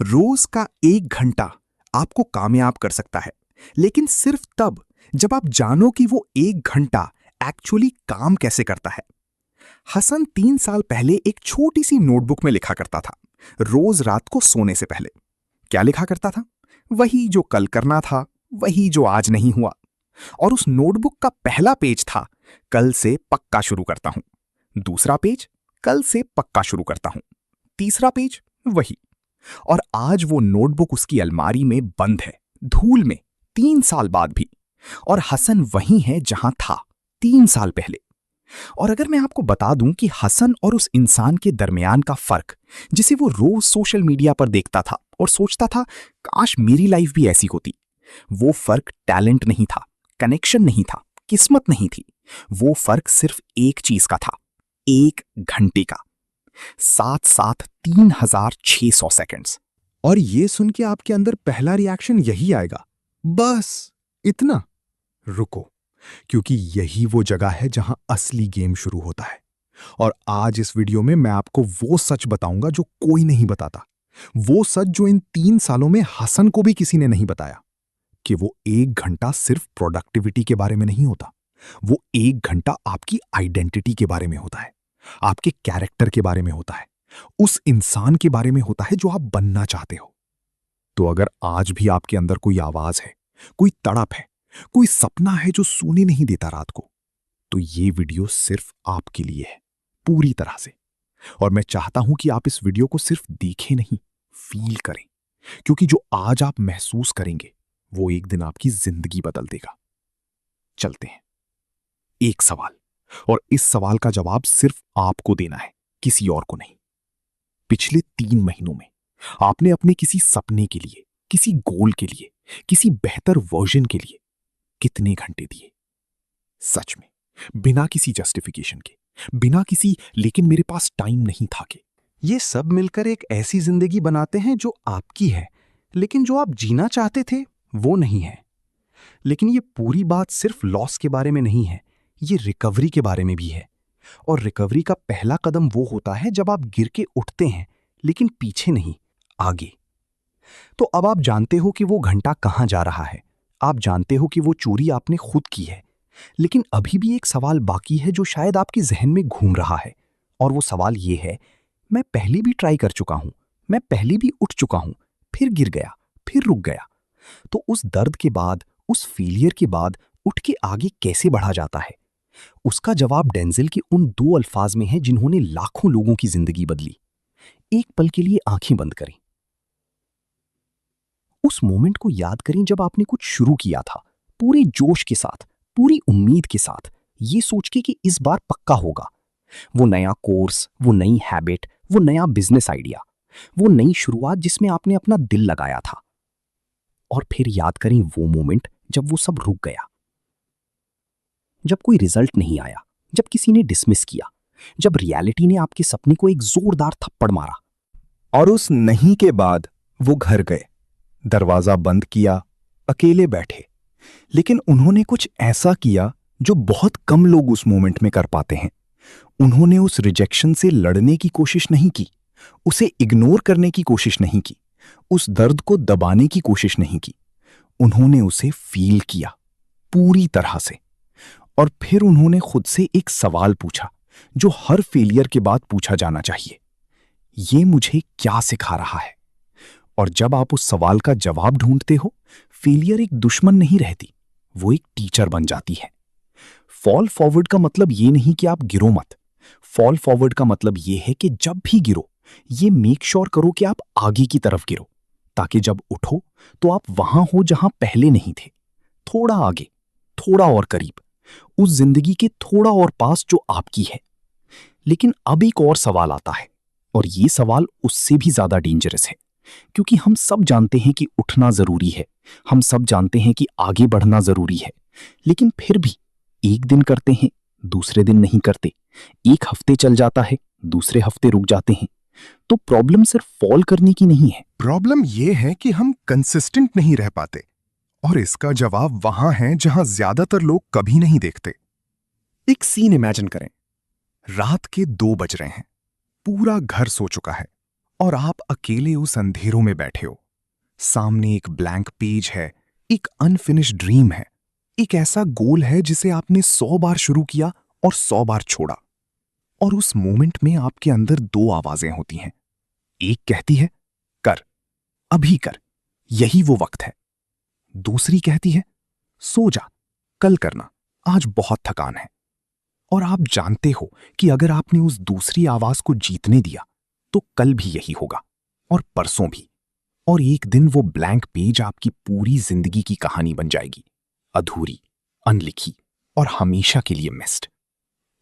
रोज का 1 घंटा आपको कामयाब कर सकता है, लेकिन सिर्फ तब जब आप जानो कि वो 1 घंटा एक्चुअली काम कैसे करता है। हसन 3 साल पहले एक छोटी सी नोटबुक में लिखा करता था, रोज रात को सोने से पहले। क्या लिखा करता था? वही जो कल करना था, वही जो आज नहीं हुआ। और उस नोटबुक का पहला पेज था, कल से पक्का शुरू करता हूं। दूसरा पेज, कल से पक्का शुरू करता हूं। तीसरा पेज, वही। और आज वो नोटबुक उसकी अलमारी में बंद है, धूल में, 3 साल बाद भी। और हसन वही है जहां था 3 साल पहले। और अगर मैं आपको बता दूं कि हसन और उस इंसान के दरमियान का फर्क, जिसे वो रोज सोशल मीडिया पर देखता था और सोचता था काश मेरी लाइफ भी ऐसी होती, वो फर्क टैलेंट नहीं था, कनेक्शन नहीं था, किस्मत नहीं थी। वो फर्क सिर्फ एक चीज का था, 1 घंटे का। 7-7 3600 सेकंड्स। और ये सुन के आपके अंदर पहला रिएक्शन यही आएगा, बस इतना। रुको, क्योंकि यही वो जगह है जहां असली गेम शुरू होता है। और आज इस वीडियो में मैं आपको वो सच बताऊंगा जो कोई नहीं बताता। वो सच जो इन 3 सालों में हसन को भी किसी ने नहीं बताया, कि वो 1 घंटा सिर्फ प्रोडक्टिविटी के बारे में नहीं होता। वो 1 घंटा आपकी आइडेंटिटी के बारे में होता है, आपके कैरेक्टर के बारे में होता है, उस इंसान के बारे में होता है जो आप बनना चाहते हो। तो अगर आज भी आपके अंदर कोई आवाज है, कोई तड़प है, कोई सपना है जो सोने नहीं देता रात को, तो ये वीडियो सिर्फ आपके लिए है, पूरी तरह से। और मैं चाहता हूं कि आप इस वीडियो को सिर्फ देखें नहीं, फील करें, क्योंकि जो आज आप महसूस करेंगे वो एक दिन आपकी जिंदगी बदल देगा। चलते हैं। एक सवाल, और इस सवाल का जवाब सिर्फ आपको देना है, किसी और को नहीं। पिछले 3 महीनों में आपने अपने किसी सपने के लिए, किसी गोल के लिए, किसी बेहतर वर्जन के लिए कितने घंटे दिए? सच में, बिना किसी जस्टिफिकेशन के, बिना किसी लेकिन मेरे पास टाइम नहीं था के। ये सब मिलकर एक ऐसी जिंदगी बनाते हैं जो आपकी है, लेकिन जो आप जीना चाहते थे वो नहीं है। लेकिन ये पूरी बात सिर्फ लॉस के बारे में नहीं है, ये रिकवरी के बारे में भी है। और रिकवरी का पहला कदम वो होता है जब आप गिर के उठते हैं, लेकिन पीछे नहीं, आगे। तो अब आप जानते हो कि वो घंटा कहां जा रहा है, आप जानते हो कि वो चोरी आपने खुद की है। लेकिन अभी भी एक सवाल बाकी है जो शायद आपके जहन में घूम रहा है। और वो सवाल ये है, मैं पहले भी ट्राई कर चुका हूं, मैं पहले भी उठ चुका हूं, फिर गिर गया, फिर रुक गया। तो उस दर्द के बाद, उस फेलियर के बाद उठ के आगे कैसे बढ़ा जाता है? उसका जवाब डेंजिल के उन 2 अल्फाज में है जिन्होंने लाखों लोगों की जिंदगी बदली। एक पल के लिए आंखें बंद करें। उस मोमेंट को याद करें जब आपने कुछ शुरू किया था, पूरे जोश के साथ, पूरी उम्मीद के साथ, ये सोच के कि इस बार पक्का होगा। वो नया कोर्स, वो नई हैबिट, वो नया बिजनेस आइडिया, वो नई शुरुआत जिसमें आपने अपना दिल लगाया था। और फिर याद करें वो मोमेंट जब वो सब रुक गया, जब कोई रिजल्ट नहीं आया, जब किसी ने डिसमिस किया, जब रियलिटी ने आपके सपने को एक जोरदार थप्पड़ मारा। और उस नहीं के बाद वो घर गए, दरवाजा बंद किया, अकेले बैठे। लेकिन उन्होंने कुछ ऐसा किया जो बहुत कम लोग उस मोमेंट में कर पाते हैं। उन्होंने उस रिजेक्शन से लड़ने की कोशिश नहीं की, उसे इग्नोर करने की कोशिश नहीं की, उस दर्द को दबाने की कोशिश नहीं की। उन्होंने उसे फील किया पूरी तरह से। और फिर उन्होंने खुद से एक सवाल पूछा जो हर फेलियर के बाद पूछा जाना चाहिए, ये मुझे क्या सिखा रहा है? और जब आप उस सवाल का जवाब ढूंढते हो, फेलियर एक दुश्मन नहीं रहती, वो एक टीचर बन जाती है। फॉल फॉरवर्ड का मतलब ये नहीं कि आप गिरो मत। फॉल फॉरवर्ड का मतलब ये है कि जब भी गिरो, ये मेक श्योर करो कि आप आगे की तरफ गिरो, ताकि जब उठो तो आप वहां हो जहां पहले नहीं थे, थोड़ा आगे, थोड़ा और करीब, उस जिंदगी के थोड़ा और पास जो आपकी है। लेकिन अब एक और सवाल आता है, और ये सवाल उससे भी ज्यादा डेंजरस है, क्योंकि हम सब जानते हैं कि उठना जरूरी है, हम सब जानते हैं कि आगे बढ़ना जरूरी है, लेकिन फिर भी एक दिन करते हैं, दूसरे दिन नहीं करते, एक हफ्ते चल जाता है, दूसरे हफ्ते रुक जाते हैं। तो प्रॉब्लम सिर्फ फॉल करने की नहीं है, प्रॉब्लम यह है कि हम कंसिस्टेंट नहीं रह पाते। और इसका जवाब वहां है जहां ज्यादातर लोग कभी नहीं देखते। एक सीन इमेजिन करें, रात के 2 बज रहे हैं, पूरा घर सो चुका है, और आप अकेले उस अंधेरों में बैठे हो। सामने एक ब्लैंक पेज है, एक अनफिनिश्ड ड्रीम है, एक ऐसा गोल है जिसे आपने 100 बार शुरू किया और 100 बार छोड़ा। और उस मोमेंट में आपके अंदर दो आवाजें होती हैं। एक कहती है कर, अभी कर, यही वो वक्त है। दूसरी कहती है सो जा, कल करना, आज बहुत थकान है। और आप जानते हो कि अगर आपने उस दूसरी आवाज को जीतने दिया तो कल भी यही होगा और परसों भी। और एक दिन वो ब्लैंक पेज आपकी पूरी जिंदगी की कहानी बन जाएगी, अधूरी, अनलिखी और हमेशा के लिए मिस्ड।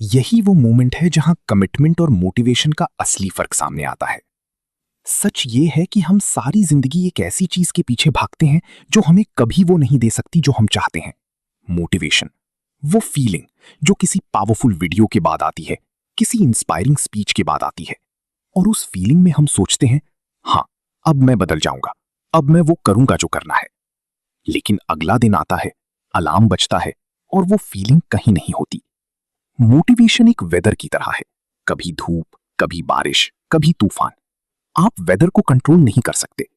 यही वो मोमेंट है जहां कमिटमेंट और मोटिवेशन का असली फर्क सामने आता है। सच ये है कि हम सारी जिंदगी एक ऐसी चीज के पीछे भागते हैं जो हमें कभी वो नहीं दे सकती जो हम चाहते हैं। मोटिवेशन, वो फीलिंग जो किसी पावरफुल वीडियो के बाद आती है, किसी इंस्पायरिंग स्पीच के बाद आती है। और उस फीलिंग में हम सोचते हैं हां, अब मैं बदल जाऊंगा, अब मैं वो करूंगा जो करना है। लेकिन अगला दिन आता है, अलार्म बजता है और वो फीलिंग कहीं नहीं होती। मोटिवेशन एक वेदर की तरह है, कभी धूप, कभी बारिश, कभी तूफान। आप वेदर को कंट्रोल नहीं कर सकते।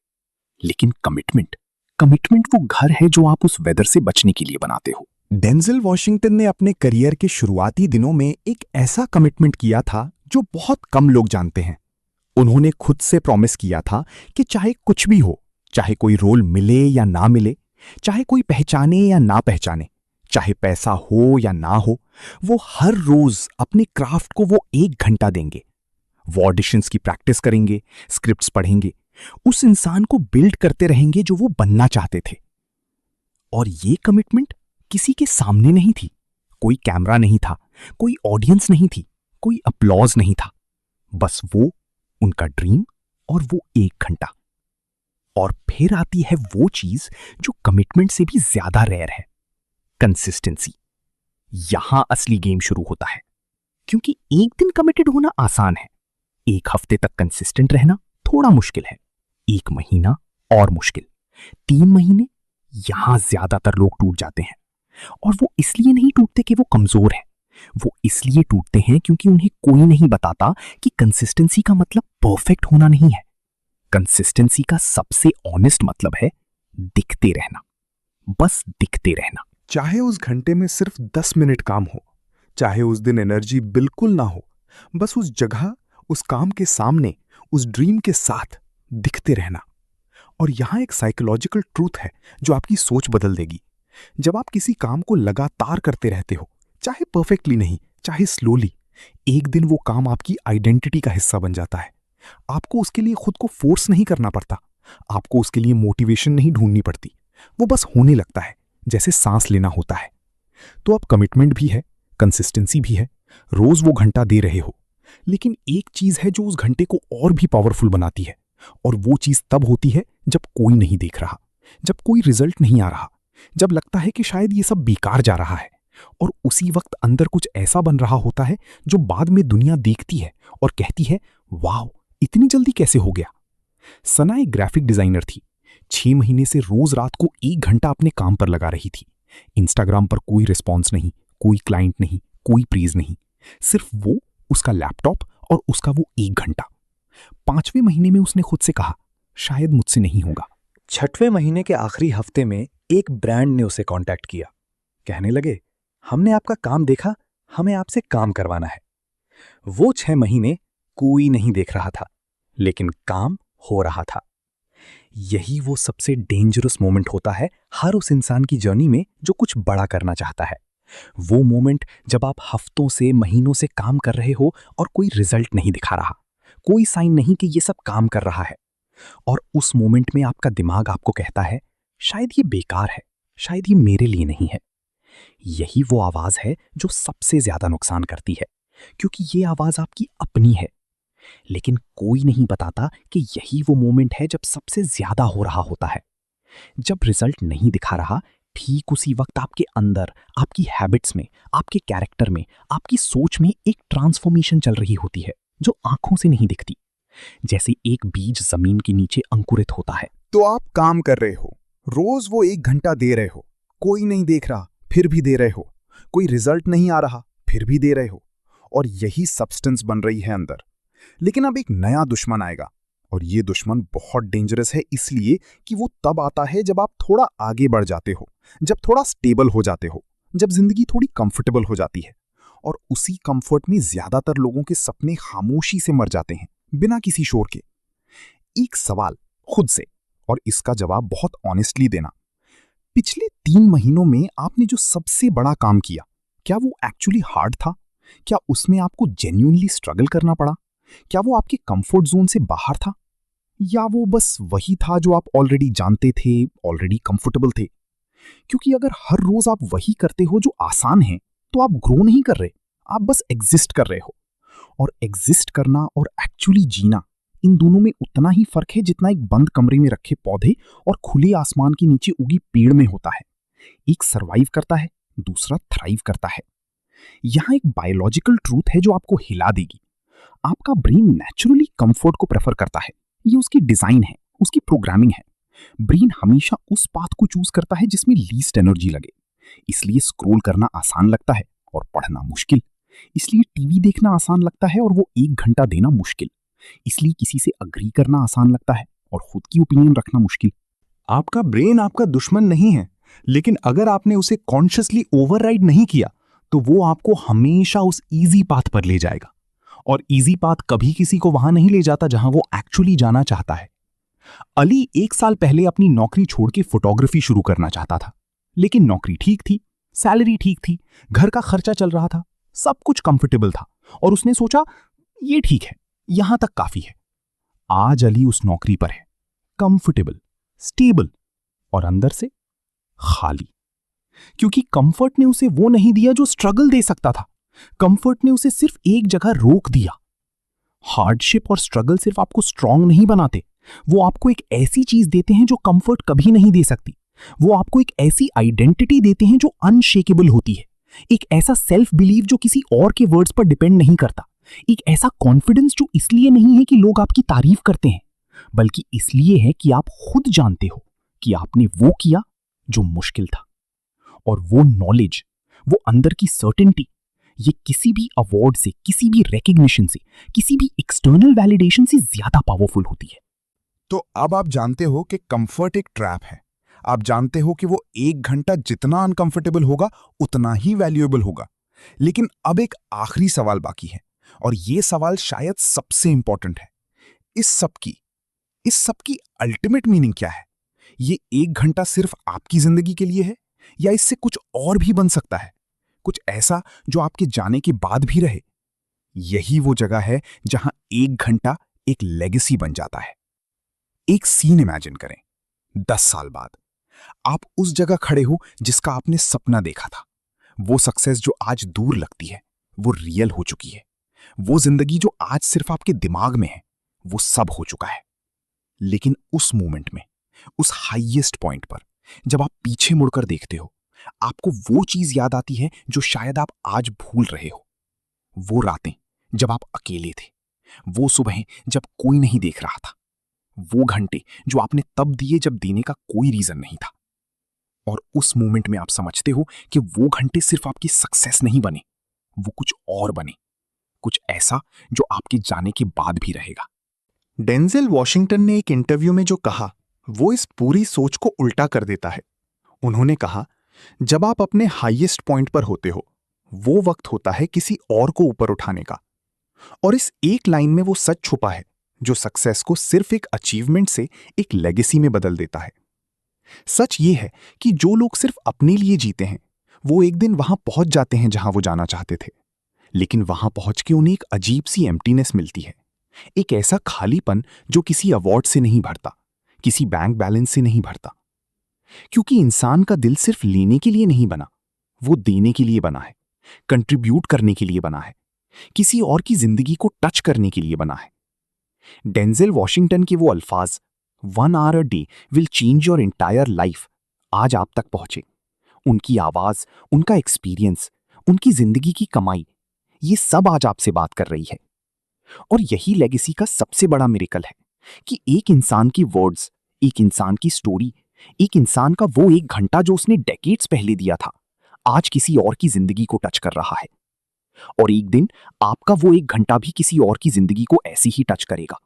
लेकिन कमिटमेंट वो घर है जो आप उस वेदर से बचने के लिए बनाते हो। डेंजल वॉशिंगटन ने अपने करियर के शुरुआती दिनों में एक ऐसा कमिटमेंट किया था जो बहुत कम लोग जानते हैं। उन्होंने खुद से प्रॉमिस किया था कि चाहे कुछ भी हो, चाहे कोई रोल मिले या ना मिले, चाहे कोई पहचाने या ना पहचाने, चाहे पैसा हो या ना हो, वो हर रोज अपने क्राफ्ट को वो 1 घंटा देंगे। वो ऑडिशंस की प्रैक्टिस करेंगे, स्क्रिप्ट्स पढ़ेंगे, उस इंसान को बिल्ड करते रहेंगे जो वो बनना चाहते थे। और ये कमिटमेंट किसी के सामने नहीं थी। कोई कैमरा नहीं था, कोई ऑडियंस नहीं थी, कोई अपलॉज नहीं था। बस वो, उनका ड्रीम और वो 1 घंटा। और फिर आती है वो चीज जो कमिटमेंट से भी ज्यादा रेयर है, कंसिस्टेंसी। यहां असली गेम शुरू होता है। क्योंकि एक दिन कमिटेड होना आसान है, 1 हफ्ते तक कंसिस्टेंट रहना थोड़ा मुश्किल है, 1 महीना और मुश्किल, 3 महीने, यहां ज्यादातर लोग टूट जाते हैं। और वो इसलिए नहीं टूटते कि वो कमजोर हैं, वो इसलिए टूटते हैं क्योंकि उन्हें कोई नहीं बताता कि कंसिस्टेंसी का मतलब परफेक्ट होना नहीं है। कंसिस्टेंसी का सबसे ऑनेस्ट मतलब है दिखते रहना, बस दिखते रहना। चाहे उस घंटे में सिर्फ 10 मिनट काम हो, चाहे उस दिन एनर्जी बिल्कुल ना हो, बस उस जगह, उस काम के सामने, उस ड्रीम के साथ दिखते रहना। और यहां एक साइकोलॉजिकल ट्रूथ है जो आपकी सोच बदल देगी। जब आप किसी काम को लगातार करते रहते हो, चाहे परफेक्टली नहीं, चाहे स्लोली, एक दिन वो काम आपकी आइडेंटिटी का हिस्सा बन जाता है। आपको उसके लिए खुद को फोर्स नहीं करना पड़ता, आपको उसके लिए मोटिवेशन नहीं ढूंढनी पड़ती, वो बस होने लगता है, जैसे सांस लेना होता है। तो अब कमिटमेंट भी है, कंसिस्टेंसी भी है, रोज वो घंटा दे रहे हो। लेकिन एक चीज है जो उस घंटे को और भी पावरफुल बनाती है, और वो चीज तब होती है जब कोई नहीं देख रहा, जब कोई रिजल्ट नहीं आ रहा, जब लगता है कि शायद ये सब बेकार जा रहा है। और उसी वक्त अंदर कुछ ऐसा बन रहा होता है जो बाद में दुनिया देखती है और कहती है वाह, इतनी जल्दी कैसे हो गया। सना एक ग्राफिक डिजाइनर थी। 6 महीने से रोज रात को 1 घंटा अपने काम पर लगा रही थी। इंस्टाग्राम पर कोई रिस्पॉन्स नहीं, कोई क्लाइंट नहीं, कोई प्रेज नहीं, सिर्फ वो, उसका लैपटॉप और उसका वो 1 घंटा। 5वें महीने में उसने खुद से कहा शायद मुझसे नहीं होगा। 6वें महीने के आखिरी हफ्ते में एक ब्रांड ने उसे कांटेक्ट किया। कहने लगे हमने आपका काम देखा, हमें आपसे काम करवाना है। वो 6 महीने कोई नहीं देख रहा था, लेकिन काम हो रहा था। यही वो सबसे डेंजरस मोमेंट होता है हर उस इंसान की जर्नी में जो कुछ बड़ा करना चाहता है। वो मोमेंट जब आप हफ्तों से, महीनों से काम कर रहे हो और कोई रिजल्ट नहीं दिखा रहा, कोई साइन नहीं कि ये सब काम कर रहा है। और उस मोमेंट में आपका दिमाग आपको कहता है शायद ये बेकार है, शायद ये मेरे लिए नहीं है। यही वो आवाज है जो सबसे ज्यादा नुकसान करती है, क्योंकि ये आवाज आपकी अपनी है। लेकिन कोई नहीं बताता कि यही वो मोमेंट है जब सबसे ज्यादा हो रहा होता है। जब रिजल्ट नहीं दिखा रहा, ठीक उसी वक्त आपके अंदर, आपकी हैबिट्स में, आपके कैरेक्टर में, आपकी सोच में एक ट्रांसफॉर्मेशन चल रही होती है जो आंखों से नहीं दिखती। जैसे एक बीज जमीन के नीचे अंकुरित होता है। तो आप काम कर रहे हो, रोज वो 1 घंटा दे रहे हो, कोई नहीं देख रहा फिर भी दे रहे हो, कोई रिजल्ट नहीं आ रहा फिर भी दे रहे हो, और यही सब्सटेंस बन रही है अंदर। लेकिन अब एक नया दुश्मन आएगा, और ये दुश्मन बहुत डेंजरस है इसलिए कि वो तब आता है जब आप थोड़ा आगे बढ़ जाते हो, जब थोड़ा स्टेबल हो जाते हो, जब जिंदगी थोड़ी कंफर्टेबल हो जाती है। और उसी कंफर्ट में ज्यादातर लोगों के सपने खामोशी से मर जाते हैं, बिना किसी शोर के। एक सवाल खुद से, और इसका जवाब बहुत ऑनेस्टली देना। पिछले 3 महीनों में आपने जो सबसे बड़ा काम किया, क्या वो एक्चुअली हार्ड था? क्या उसमें आपको जेन्युइनली स्ट्रगल करना पड़ा? क्या वो आपके कंफर्ट जोन से बाहर था, या वो बस वही था जो आप ऑलरेडी जानते थे, ऑलरेडी कंफर्टेबल थे? क्योंकि अगर हर रोज आप वही करते हो जो आसान है, तो आप ग्रो नहीं कर रहे, आप बस एग्जिस्ट कर रहे हो। और एग्जिस्ट करना और एक्चुअली जीना, इन दोनों में उतना ही फर्क है जितना एक बंद कमरे में रखे पौधे और खुले आसमान के नीचे उगी पेड़ में होता है। एक सर्वाइव करता है, दूसरा थ्राइव करता है। यहां एक बायोलॉजिकल ट्रूथ है जो आपको हिला देगी। आपका ब्रेन नेचुरली कंफर्ट को प्रेफर करता है, ये उसकी डिजाइन है, उसकी प्रोग्रामिंग है। ब्रेन हमेशा उस पाथ को चूज करता है जिसमें लीस्ट एनर्जी लगे। इसलिए स्क्रॉल करना आसान लगता है और पढ़ना मुश्किल। इसलिए टीवी देखना आसान लगता है और वो 1 घंटा देना मुश्किल। इसलिए किसी से अग्री करना आसान लगता है और खुद की ओपिनियन रखना मुश्किल। आपका ब्रेन आपका दुश्मन नहीं है, लेकिन अगर आपने उसे कॉन्शियसली ओवरराइड नहीं किया तो वो आपको हमेशा उस इजी पाथ पर ले जाएगा। और इजी पाथ कभी किसी को वहां नहीं ले जाता जहां वो एक्चुअली जाना चाहता है। अली 1 साल पहले अपनी नौकरी छोड़ के फोटोग्राफी शुरू करना चाहता था, लेकिन नौकरी ठीक थी, सैलरी ठीक थी, घर का खर्चा चल रहा था, सब कुछ कंफर्टेबल था और उसने सोचा ये ठीक है, यहां तक काफी है। आज अली उस नौकरी पर है, कंफर्टेबल, स्टेबल और अंदर से खाली। क्योंकि कंफर्ट ने उसे वो नहीं दिया जो स्ट्रगल दे सकता था। कंफर्ट ने उसे सिर्फ एक जगह रोक दिया। हार्डशिप और स्ट्रगल सिर्फ आपको स्ट्रांग नहीं बनाते, वो आपको एक ऐसी चीज देते हैं जो कंफर्ट कभी नहीं दे सकती। वो आपको एक ऐसी आइडेंटिटी देते हैं जो अनशेकेबल होती है, एक ऐसा सेल्फ बिलीव जो किसी और के वर्ड्स पर डिपेंड नहीं करता, एक ऐसा कॉन्फिडेंस जो इसलिए नहीं है कि लोग आपकी तारीफ करते हैं, बल्कि इसलिए है कि आप खुद जानते हो कि आपने वो किया जो मुश्किल था। और वो नॉलेज, वो अंदर की सर्टेनिटी, ये किसी भी अवार्ड से, किसी भी रिकग्निशन से, किसी भी एक्सटर्नल वैलिडेशन से ज्यादा पावरफुल होती है। तो अब आप जानते हो कि कंफर्ट एक ट्रैप है। आप जानते हो कि वो 1 घंटा जितना अनकंफर्टेबल होगा उतना ही वैल्यूएबल होगा। लेकिन अब एक आखिरी सवाल बाकी है, और ये सवाल शायद सबसे इंपॉर्टेंट है। इस सब की अल्टीमेट मीनिंग क्या है? ये 1 घंटा सिर्फ आपकी जिंदगी के लिए है, या इससे कुछ और भी बन सकता है, कुछ ऐसा जो आपके जाने के बाद भी रहे? यही वो जगह है जहां 1 घंटा एक लेगेसी बन जाता है। एक सीन इमेजिन करें, 10 साल बाद आप उस जगह खड़े हो जिसका आपने सपना देखा था। वो सक्सेस जो आज दूर लगती है, वो रियल हो चुकी है। वो जिंदगी जो आज सिर्फ आपके दिमाग में है, वो सब हो चुका है। लेकिन उस मोमेंट में, उस हाईएस्ट पॉइंट पर, जब आप पीछे मुड़कर देखते हो, आपको वो चीज याद आती है जो शायद आप आज भूल रहे हो। वो रातें जब आप अकेले थे, वो सुबहें जब कोई नहीं देख रहा था, वो घंटे जो आपने तब दिए जब देने का कोई रीजन नहीं था। और उस मोमेंट में आप समझते हो कि वो घंटे सिर्फ आपकी सक्सेस नहीं बने, वो कुछ और बने, कुछ ऐसा जो आपके जाने के बाद भी रहेगा। डेंजेल वॉशिंगटन ने एक इंटरव्यू में जो कहा, वो इस पूरी सोच को उल्टा कर देता है। उन्होंने कहा, जब आप अपने हाईएस्ट पॉइंट पर होते हो, वो वक्त होता है किसी और को ऊपर उठाने का। और इस एक लाइन में वो सच छुपा है जो सक्सेस को सिर्फ एक अचीवमेंट से एक लेगेसी में बदल देता है। सच ये है कि जो लोग सिर्फ अपने लिए जीते हैं, वो एक दिन वहां पहुंच जाते हैं जहां वो जाना चाहते थे, लेकिन वहां पहुंच के उन्हें एक अजीब सी एम्प्टीनेस मिलती है, एक ऐसा खालीपन जो किसी अवार्ड से नहीं भरता, किसी बैंक बैलेंस से नहीं भरता। क्योंकि इंसान का दिल सिर्फ लेने के लिए नहीं बना, वो देने के लिए बना है, कंट्रीब्यूट करने के लिए बना है, किसी और की जिंदगी को टच करने के लिए बना है। डेंजेल वॉशिंगटन के वो अल्फाज, 1 hour a day will change your entire life, आज आप तक पहुंचे। उनकी आवाज, उनका एक्सपीरियंस, उनकी जिंदगी की कमाई, ये सब आज आपसे बात कर रही है। और यही लेगेसी का सबसे बड़ा मिरेकल है कि एक इंसान की वर्ड्स, एक इंसान की स्टोरी, एक इंसान का वो 1 घंटा जो उसने डेकेड्स पहले दिया था, आज किसी और की जिंदगी को टच कर रहा है। और एक दिन आपका वो 1 घंटा भी किसी और की जिंदगी को ऐसी ही टच करेगा।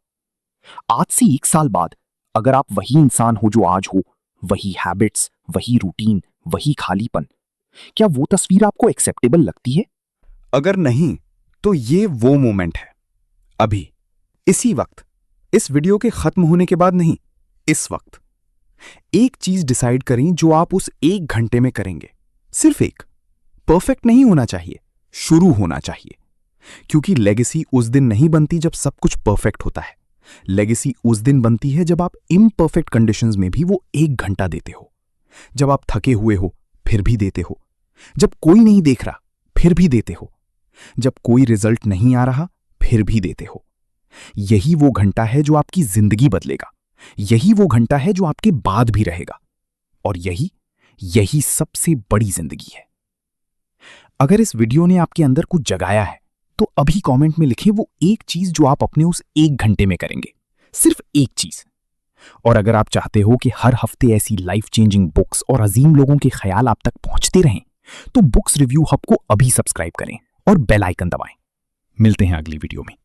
आज से 1 साल बाद अगर आप वही इंसान हो जो आज हो, वही हैबिट्स, वही रूटीन, वही खालीपन, क्या वो तस्वीर आपको एक्सेप्टेबल लगती है? अगर नहीं, तो ये वो मोमेंट है। अभी, इसी वक्त, इस वीडियो के खत्म होने के बाद नहीं, इस वक्त एक चीज डिसाइड करें जो आप उस 1 घंटे में करेंगे। सिर्फ एक। परफेक्ट नहीं होना चाहिए, शुरू होना चाहिए। क्योंकि लेगेसी उस दिन नहीं बनती जब सब कुछ परफेक्ट होता है। लेगेसी उस दिन बनती है जब आप इम्परफेक्ट कंडीशंस में भी वो 1 घंटा देते हो। जब आप थके हुए हो फिर भी देते हो, जब कोई नहीं देख रहा फिर भी देते हो, जब कोई रिजल्ट नहीं आ रहा फिर भी देते हो। यही वो घंटा है जो आपकी जिंदगी बदलेगा। यही वो घंटा है जो आपके बाद भी रहेगा। और यही सबसे बड़ी जिंदगी है। अगर इस वीडियो ने आपके अंदर कुछ जगाया है तो अभी कमेंट में लिखें वो एक चीज जो आप अपने उस 1 घंटे में करेंगे। सिर्फ एक चीज। और अगर आप चाहते हो कि हर हफ्ते ऐसी लाइफ चेंजिंग बुक्स और अजीम लोगों के ख्याल आप तक पहुंचते रहें, तो बुक्स रिव्यू हब को अभी सब्सक्राइब करें और बेल आइकन दबाएं। मिलते हैं अगली वीडियो में।